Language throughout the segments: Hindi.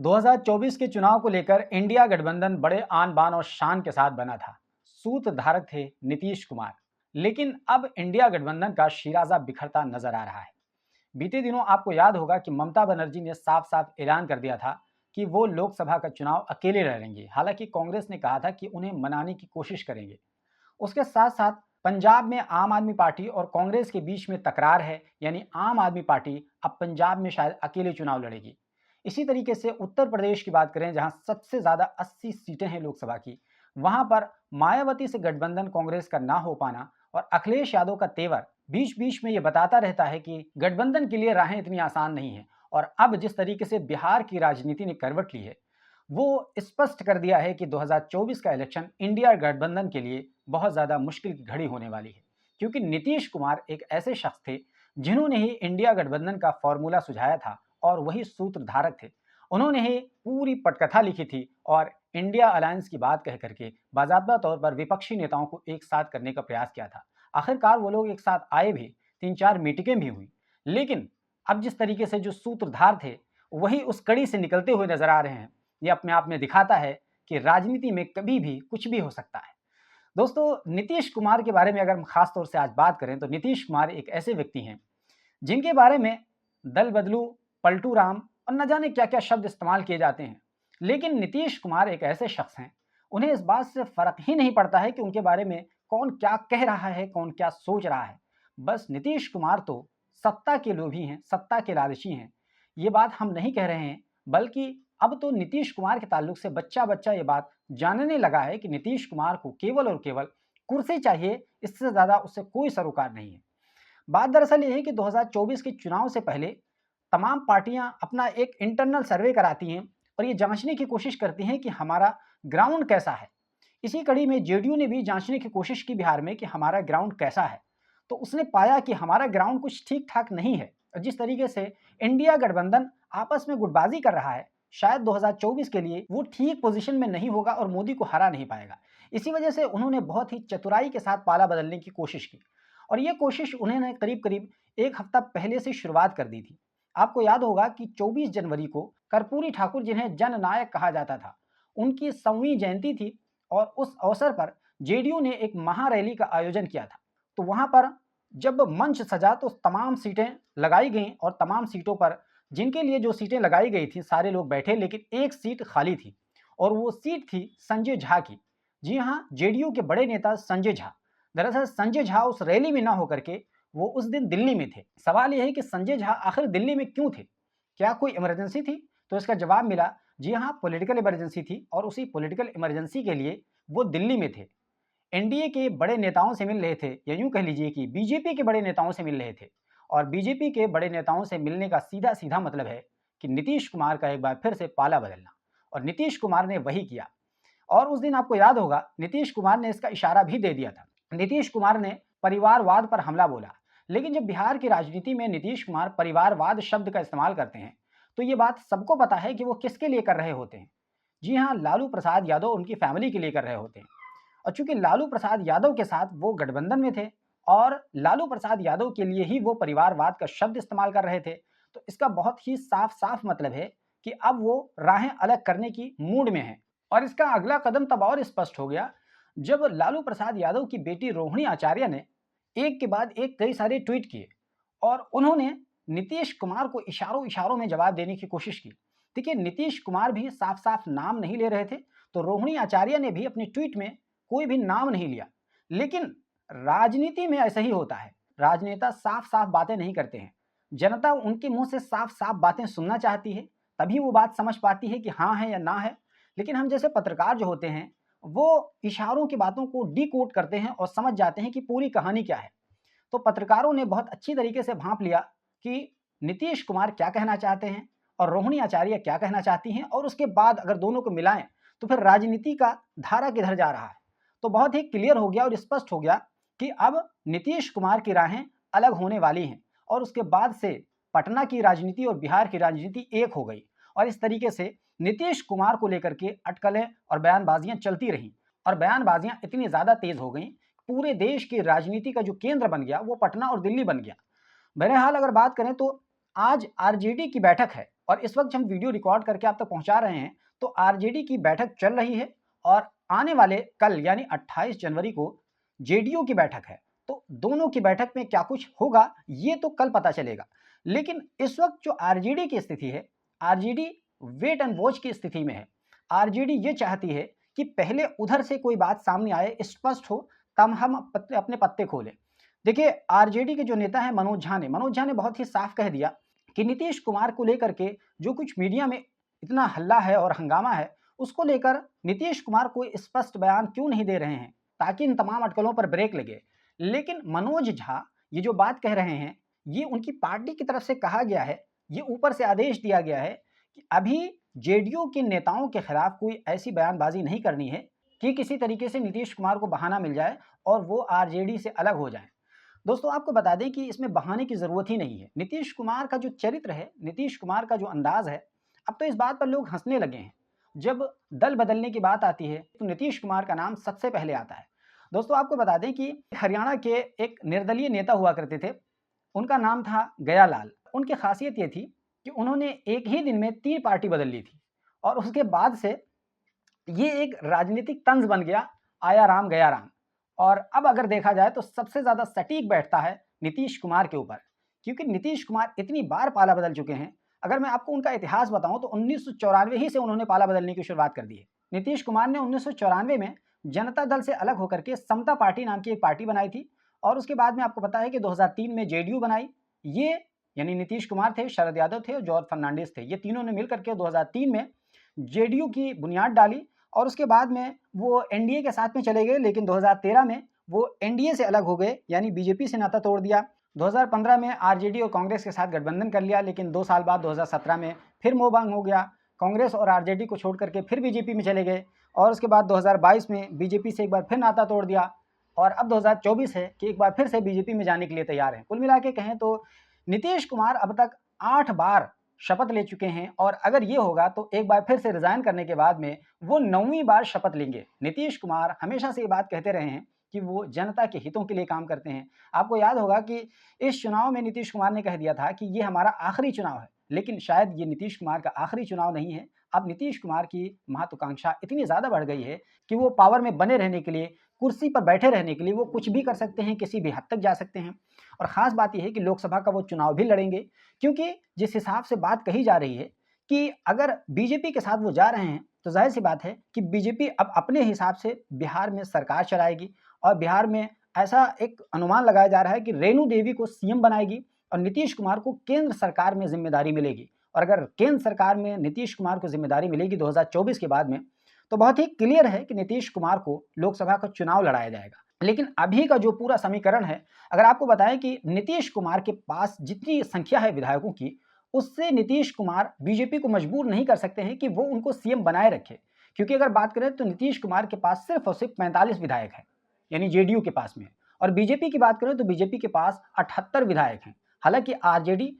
2024 के चुनाव को लेकर इंडिया गठबंधन बड़े आन बान और शान के साथ बना था। सूत्रधारक थे नीतीश कुमार। लेकिन अब इंडिया गठबंधन का शिराजा बिखरता नजर आ रहा है। बीते दिनों आपको याद होगा कि ममता बनर्जी ने साफ साफ ऐलान कर दिया था कि वो लोकसभा का चुनाव अकेले लड़ेंगे। हालांकि कांग्रेस ने कहा था कि उन्हें मनाने की कोशिश करेंगे। उसके साथ साथ पंजाब में आम आदमी पार्टी और कांग्रेस के बीच में तकरार है, यानी आम आदमी पार्टी अब पंजाब में शायद अकेले चुनाव लड़ेगी। इसी तरीके से उत्तर प्रदेश की बात करें, जहां सबसे ज्यादा 80 सीटें हैं लोकसभा की, वहां पर मायावती से गठबंधन कांग्रेस का ना हो पाना और अखिलेश यादव का तेवर बीच बीच में यह बताता रहता है कि गठबंधन के लिए राहें इतनी आसान नहीं है। और अब जिस तरीके से बिहार की राजनीति ने करवट ली है, वो स्पष्ट कर दिया है कि 2024 का इलेक्शन इंडिया गठबंधन के लिए बहुत ज़्यादा मुश्किल की घड़ी होने वाली है। क्योंकि नीतीश कुमार एक ऐसे शख्स थे जिन्होंने ही इंडिया गठबंधन का फॉर्मूला सुझाया था और वही सूत्रधारक थे। उन्होंने ही पूरी पटकथा लिखी थी और इंडिया अलायंस की बात कह करके बाकायदा तौर पर विपक्षी नेताओं को एक साथ करने का प्रयास किया था। आखिरकार वो लोग एक साथ आए भी, 3-4 मीटिंगें भी हुई। लेकिन अब जिस तरीके से जो सूत्रधार थे वही उस कड़ी से निकलते हुए नजर आ रहे हैं, ये अपने आप में दिखाता है कि राजनीति में कभी भी कुछ भी हो सकता है। दोस्तों, नीतीश कुमार के बारे में अगर हम खास तौर से आज बात करें तो नीतीश कुमार एक ऐसे व्यक्ति हैं जिनके बारे में दल बदलू, पलटू राम और न जाने क्या क्या शब्द इस्तेमाल किए जाते हैं। लेकिन नीतीश कुमार एक ऐसे शख्स हैं, उन्हें इस बात से फर्क ही नहीं पड़ता है कि उनके बारे में कौन क्या कह रहा है, कौन क्या सोच रहा है। बस नीतीश कुमार तो सत्ता के लोभी हैं, सत्ता के लालची हैं। ये बात हम नहीं कह रहे हैं, बल्कि अब तो नीतीश कुमार के ताल्लुक से बच्चा बच्चा ये बात जानने लगा है कि नीतीश कुमार को केवल और केवल कुर्सी चाहिए, इससे ज्यादा उससे कोई सरोकार नहीं है। बात दरअसल ये है कि 2024 के चुनाव से पहले तमाम पार्टियां अपना एक इंटरनल सर्वे कराती हैं और ये जांचने की कोशिश करती हैं कि हमारा ग्राउंड कैसा है। इसी कड़ी में जेडीयू ने भी जांचने की कोशिश की बिहार में कि हमारा ग्राउंड कैसा है। तो उसने पाया कि हमारा ग्राउंड कुछ ठीक ठाक नहीं है और जिस तरीके से इंडिया गठबंधन आपस में गुटबाजी कर रहा है, शायद 2024 के लिए वो ठीक पोजीशन में नहीं होगा और मोदी को हरा नहीं पाएगा। इसी वजह से उन्होंने बहुत ही चतुराई के साथ पाला बदलने की कोशिश की और ये कोशिश उन्होंने करीब करीब एक हफ्ता पहले से शुरुआत कर दी थी। आपको याद होगा कि 24 जनवरी को कर्पूरी ठाकुर, जिन्हें जननायक कहा जाता था, उनकी 100वीं जयंती थी और उस अवसर पर जेडीयू ने एक महारैली का आयोजन किया था। तो वहां पर जब मंच सजा तो तमाम सीटें लगाई गईं और तमाम सीटों पर जिनके लिए जो सीटें लगाई गई थी सारे लोग बैठे, लेकिन एक सीट खाली थी और वो सीट थी संजय झा की। जी हाँ, जेडीयू के बड़े नेता संजय झा। दरअसल संजय झा उस रैली में ना होकर के वो उस दिन दिल्ली में थे। सवाल यह है कि संजय झा आखिर दिल्ली में क्यों थे? क्या कोई इमरजेंसी थी? तो इसका जवाब मिला, जी हाँ, पॉलिटिकल इमरजेंसी थी और उसी पॉलिटिकल इमरजेंसी के लिए वो दिल्ली में थे। एनडीए के बड़े नेताओं से मिल रहे थे, या यूं कह लीजिए कि बीजेपी के बड़े नेताओं से मिल रहे थे। और बीजेपी के बड़े नेताओं से मिलने का सीधा सीधा मतलब है कि नीतीश कुमार का एक बार फिर से पाला बदलना, और नीतीश कुमार ने वही किया। और उस दिन आपको याद होगा नीतीश कुमार ने इसका इशारा भी दे दिया था। नीतीश कुमार ने परिवारवाद पर हमला बोला। लेकिन जब बिहार की राजनीति में नीतीश कुमार परिवारवाद शब्द का इस्तेमाल करते हैं तो ये बात सबको पता है कि वो किसके लिए कर रहे होते हैं। जी हाँ, लालू प्रसाद यादव उनकी फैमिली के लिए कर रहे होते हैं। और चूंकि लालू प्रसाद यादव के साथ वो गठबंधन में थे और लालू प्रसाद यादव के लिए ही वो परिवारवाद का शब्द इस्तेमाल कर रहे थे, तो इसका बहुत ही साफ साफ मतलब है कि अब वो राहें अलग करने की मूड में हैं। और इसका अगला कदम तब और स्पष्ट हो गया जब लालू प्रसाद यादव की बेटी रोहिणी आचार्य ने एक के बाद एक कई सारे ट्वीट किए और उन्होंने नीतीश कुमार को इशारों इशारों में जवाब देने की कोशिश की। देखिए, नीतीश कुमार भी साफ साफ नाम नहीं ले रहे थे, तो रोहिणी आचार्य ने भी अपनी ट्वीट में कोई भी नाम नहीं लिया। लेकिन राजनीति में ऐसा ही होता है, राजनेता साफ साफ बातें नहीं करते हैं। जनता उनके मुंह से साफ साफ बातें सुनना चाहती है, तभी वो बात समझ पाती है कि हाँ है या ना है। लेकिन हम जैसे पत्रकार जो होते हैं वो इशारों की बातों को डिकोड करते हैं और समझ जाते हैं कि पूरी कहानी क्या है। तो पत्रकारों ने बहुत अच्छी तरीके से भांप लिया कि नीतीश कुमार क्या कहना चाहते हैं और रोहिणी आचार्य क्या कहना चाहती हैं, और उसके बाद अगर दोनों को मिलाएं तो फिर राजनीति का धारा किधर जा रहा है। तो बहुत ही क्लियर हो गया और स्पष्ट हो गया कि अब नीतीश कुमार की राहें अलग होने वाली हैं और उसके बाद से पटना की राजनीति और बिहार की राजनीति एक हो गई। और इस तरीके से नीतीश कुमार को लेकर के अटकलें और बयानबाजियां चलती रहीं और बयानबाजियां इतनी ज्यादा तेज हो गई, पूरे देश की राजनीति का जो केंद्र बन गया वो पटना और दिल्ली बन गया। बहरहाल अगर बात करें तो आज आरजेडी की बैठक है और इस वक्त हम वीडियो रिकॉर्ड करके आप तक पहुंचा रहे हैं तो आरजेडी की बैठक चल रही है और आने वाले कल यानी 28 जनवरी को जेडीयू की बैठक है। तो दोनों की बैठक में क्या कुछ होगा ये तो कल पता चलेगा। लेकिन इस वक्त जो आरजेडी की स्थिति है, आरजेडी वेट एंड वॉच की स्थिति में है। आरजेडी ये चाहती है कि पहले उधर से कोई बात सामने आए, स्पष्ट हो, तब हम अपने पत्ते खोलें। देखिए आरजेडी के जो नेता हैं मनोज झा ने बहुत ही साफ कह दिया कि नीतीश कुमार को लेकर के जो कुछ मीडिया में इतना हल्ला है और हंगामा है, उसको लेकर नीतीश कुमार कोई स्पष्ट बयान क्यों नहीं दे रहे हैं ताकि इन तमाम अटकलों पर ब्रेक लगे। लेकिन मनोज झा ये जो बात कह रहे हैं ये उनकी पार्टी की तरफ से कहा गया है, ये ऊपर से आदेश दिया गया है कि अभी जेडीयू के नेताओं के खिलाफ कोई ऐसी बयानबाजी नहीं करनी है कि किसी तरीके से नीतीश कुमार को बहाना मिल जाए और वो आरजेडी से अलग हो जाए। दोस्तों आपको बता दें कि इसमें बहाने की जरूरत ही नहीं है। नीतीश कुमार का जो चरित्र है, नीतीश कुमार का जो अंदाज है, अब तो इस बात पर लोग हंसने लगे हैं। जब दल बदलने की बात आती है तो नीतीश कुमार का नाम सबसे पहले आता है। दोस्तों आपको बता दें कि हरियाणा के एक निर्दलीय नेता हुआ करते थे, उनका नाम था गयालाल। उनकी खासियत ये थी कि उन्होंने एक ही दिन में 3 पार्टी बदल ली थी और उसके बाद से ये एक राजनीतिक तंज बन गया, आया राम गया राम। और अब अगर देखा जाए तो सबसे ज़्यादा सटीक बैठता है नीतीश कुमार के ऊपर, क्योंकि नीतीश कुमार इतनी बार पाला बदल चुके हैं। अगर मैं आपको उनका इतिहास बताऊं तो 1994 ही से उन्होंने पाला बदलने की शुरुआत कर दी है। नीतीश कुमार ने 1994 में जनता दल से अलग होकर के समता पार्टी नाम की एक पार्टी बनाई थी और उसके बाद में आपको पता है कि 2003 में जेडीयू बनाई। ये यानी नीतीश कुमार थे, शरद यादव थे और जॉर्ज फर्नांडिस थे, ये तीनों ने मिलकर के 2003 में जेडीयू की बुनियाद डाली और उसके बाद में वो एनडीए के साथ में चले गए। लेकिन 2013 में वो एनडीए से अलग हो गए, यानी बीजेपी से नाता तोड़ दिया। 2015 में आरजेडी और कांग्रेस के साथ गठबंधन कर लिया, लेकिन 2 साल बाद 2017 में फिर मोह भंग हो गया। कांग्रेस और आरजेडी को छोड़ करके फिर बीजेपी में चले गए और उसके बाद 2022 में बीजेपी से एक बार फिर नाता तोड़ दिया और अब 2024 है कि एक बार फिर से बीजेपी में जाने के लिए तैयार हैं। कुल मिला के कहें तो नीतीश कुमार अब तक 8 बार शपथ ले चुके हैं और अगर ये होगा तो एक बार फिर से रिजाइन करने के बाद में वो 9वीं बार शपथ लेंगे। नीतीश कुमार हमेशा से ये बात कहते रहे हैं कि वो जनता के हितों के लिए काम करते हैं। आपको याद होगा कि इस चुनाव में नीतीश कुमार ने कह दिया था कि ये हमारा आखिरी चुनाव है, लेकिन शायद ये नीतीश कुमार का आखिरी चुनाव नहीं है। अब नीतीश कुमार की महत्वाकांक्षा इतनी ज़्यादा बढ़ गई है कि वो पावर में बने रहने के लिए, कुर्सी पर बैठे रहने के लिए वो कुछ भी कर सकते हैं, किसी भी हद तक जा सकते हैं। और ख़ास बात यह है कि लोकसभा का वो चुनाव भी लड़ेंगे, क्योंकि जिस हिसाब से बात कही जा रही है कि अगर बीजेपी के साथ वो जा रहे हैं तो जाहिर सी बात है कि बीजेपी अब अपने हिसाब से बिहार में सरकार चलाएगी और बिहार में ऐसा एक अनुमान लगाया जा रहा है कि रेणु देवी को सीएम बनाएगी और नीतीश कुमार को केंद्र सरकार में जिम्मेदारी मिलेगी। और अगर केंद्र सरकार में नीतीश कुमार को जिम्मेदारी मिलेगी 2024 के बाद में, तो बहुत ही क्लियर है कि नीतीश कुमार को लोकसभा का चुनाव लड़ाया जाएगा। लेकिन अभी का जो पूरा समीकरण है, अगर आपको बताएं कि नीतीश कुमार के पास जितनी संख्या है विधायकों की, उससे नीतीश कुमार बीजेपी को मजबूर नहीं कर सकते हैं कि वो उनको सीएम बनाए रखे। क्योंकि अगर बात करें तो नीतीश कुमार के पास सिर्फ और सिर्फ 45 विधायक हैं, यानी जेडीयू के पास में, और बीजेपी की बात करें तो बीजेपी के पास 78 विधायक हैं। हालांकि आरजेडी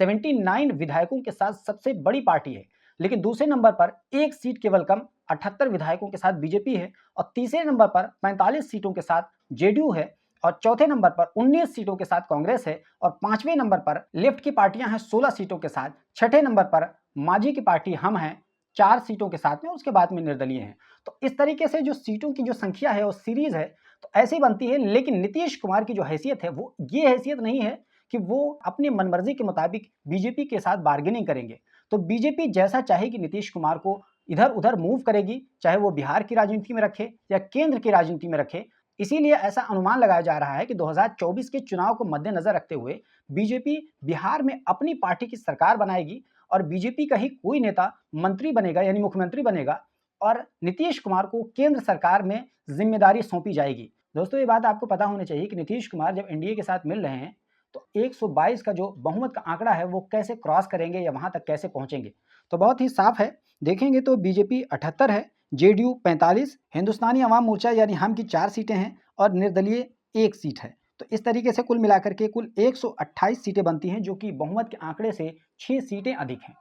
79 विधायकों के साथ सबसे बड़ी पार्टी है, लेकिन दूसरे नंबर पर एक सीट केवल कम 78 विधायकों के साथ बीजेपी है और तीसरे नंबर पर 45 सीटों के साथ जेडीयू है और चौथे नंबर पर 19 सीटों के साथ कांग्रेस है और पांचवें नंबर पर लेफ्ट की पार्टियां हैं 16 सीटों के साथ। छठे नंबर पर मांझी की पार्टी हम हैं 4 सीटों के साथ में, उसके बाद में निर्दलीय हैं। तो इस तरीके से जो सीटों की जो संख्या है वो सीरीज है तो ऐसी बनती है। लेकिन नीतीश कुमार की जो हैसियत है वो ये हैसियत नहीं है कि वो अपनी मनमर्जी के मुताबिक बीजेपी के साथ बार्गेनिंग करेंगे। तो बीजेपी जैसा चाहेगी नीतीश कुमार को इधर उधर मूव करेगी, चाहे वो बिहार की राजनीति में रखे या केंद्र की राजनीति में रखे। इसीलिए ऐसा अनुमान लगाया जा रहा है कि 2024 के चुनाव को मद्देनजर रखते हुए बीजेपी बिहार में अपनी पार्टी की सरकार बनाएगी और बीजेपी का ही कोई नेता मंत्री बनेगा, यानी मुख्यमंत्री बनेगा और नीतीश कुमार को केंद्र सरकार में जिम्मेदारी सौंपी जाएगी। दोस्तों ये बात आपको पता होनी चाहिए कि नीतीश कुमार जब एनडीए के साथ मिल रहे हैं तो 122 का जो बहुमत का आंकड़ा है वो कैसे क्रॉस करेंगे या वहां तक कैसे पहुंचेंगे, तो बहुत ही साफ है। देखेंगे तो बीजेपी 78 है, जेडीयू 45, हिंदुस्तानी अवाम मोर्चा यानी हम की 4 सीटें हैं और निर्दलीय 1 सीट है। तो इस तरीके से कुल मिलाकर के कुल 128 सीटें बनती हैं, जो कि बहुमत के आंकड़े से 6 सीटें अधिक हैं।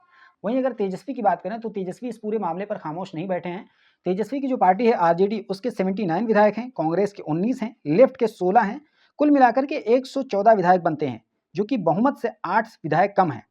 वहीं अगर तेजस्वी की बात करें तो तेजस्वी इस पूरे मामले पर खामोश नहीं बैठे हैं। तेजस्वी की जो पार्टी है आरजेडी, उसके 79 विधायक हैं, कांग्रेस के 19 हैं, लेफ्ट के 16 हैं। कुल मिलाकर के 114 विधायक बनते हैं, जो कि बहुमत से 8 विधायक कम हैं।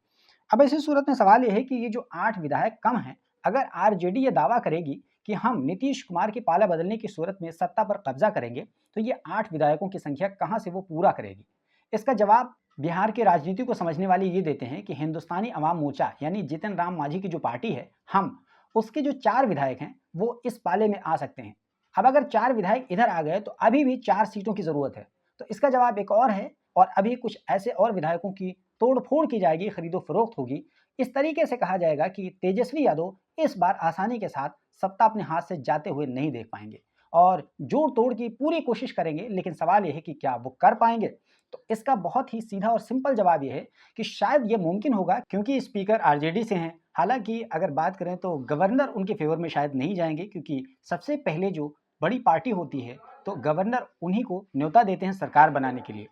अब ऐसी सूरत में सवाल ये है कि ये जो 8 विधायक कम हैं, अगर आरजेडी ये दावा करेगी कि हम नीतीश कुमार की पाला बदलने की सूरत में सत्ता पर कब्जा करेंगे, तो ये 8 विधायकों की संख्या कहाँ से वो पूरा करेगी? इसका जवाब बिहार की राजनीति को समझने वाले ये देते हैं कि हिंदुस्तानी अवाम मोर्चा यानी जीतन राम मांझी की जो पार्टी है, हम, उसके जो 4 विधायक हैं, वो इस पाले में आ सकते हैं। अब अगर 4 विधायक इधर आ गए तो अभी भी 4 सीटों की ज़रूरत है। तो इसका जवाब एक और है और अभी कुछ ऐसे और विधायकों की तोड़-फोड़ की जाएगी, खरीदो-फरोख्त होगी। इस तरीके से कहा जाएगा कि तेजस्वी यादव इस बार आसानी के साथ सत्ता अपने हाथ से जाते हुए नहीं देख पाएँगे और जोड़-तोड़ की पूरी कोशिश करेंगे, लेकिन सवाल ये है कि क्या वो कर पाएँगे? तो इसका बहुत ही सीधा और सिंपल जवाब ये है कि शायद ये मुमकिन होगा क्योंकि स्पीकर आरजेडी से हैं। हालाँकि अगर बात करें तो गवर्नर उनके फ़ेवर में शायद नहीं जाएँगे क्योंकि सबसे पहले जो बड़ी पार्टी होती है, तो गवर्नर उन्हीं को न्योता देते हैं सरकार बनाने के लिए।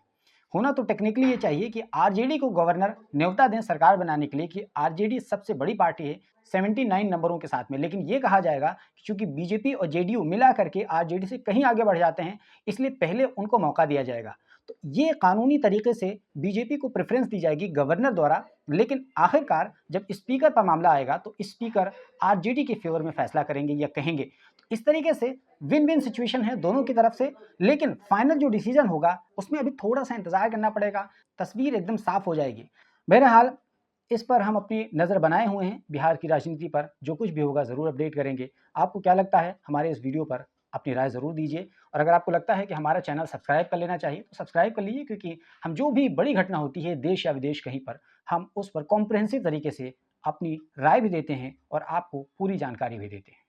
होना तो टेक्निकली ये चाहिए कि आरजेडी को गवर्नर न्योता दें सरकार बनाने के लिए कि आरजेडी सबसे बड़ी पार्टी है 79 नंबरों के साथ में, लेकिन ये कहा जाएगा कि चूंकि बीजेपी और जेडीयू मिला करके आरजेडी से कहीं आगे बढ़ जाते हैं, इसलिए पहले उनको मौका दिया जाएगा। तो ये कानूनी तरीके से बीजेपी को प्रेफरेंस दी जाएगी गवर्नर द्वारा, लेकिन आखिरकार जब स्पीकर पर मामला आएगा तो स्पीकर आरजेडी के फेवर में फैसला करेंगे या कहेंगे। तो इस तरीके से विन विन सिचुएशन है दोनों की तरफ से, लेकिन फाइनल जो डिसीजन होगा उसमें अभी थोड़ा सा इंतजार करना पड़ेगा, तस्वीर एकदम साफ हो जाएगी। बहरहाल इस पर हम अपनी नज़र बनाए हुए हैं, बिहार की राजनीति पर जो कुछ भी होगा ज़रूर अपडेट करेंगे। आपको क्या लगता है हमारे इस वीडियो पर? अपनी राय ज़रूर दीजिए और अगर आपको लगता है कि हमारा चैनल सब्सक्राइब कर लेना चाहिए तो सब्सक्राइब कर लीजिए, क्योंकि हम जो भी बड़ी घटना होती है देश या विदेश कहीं पर, हम उस पर कॉम्प्रिहेंसिव तरीके से अपनी राय भी देते हैं और आपको पूरी जानकारी भी देते हैं।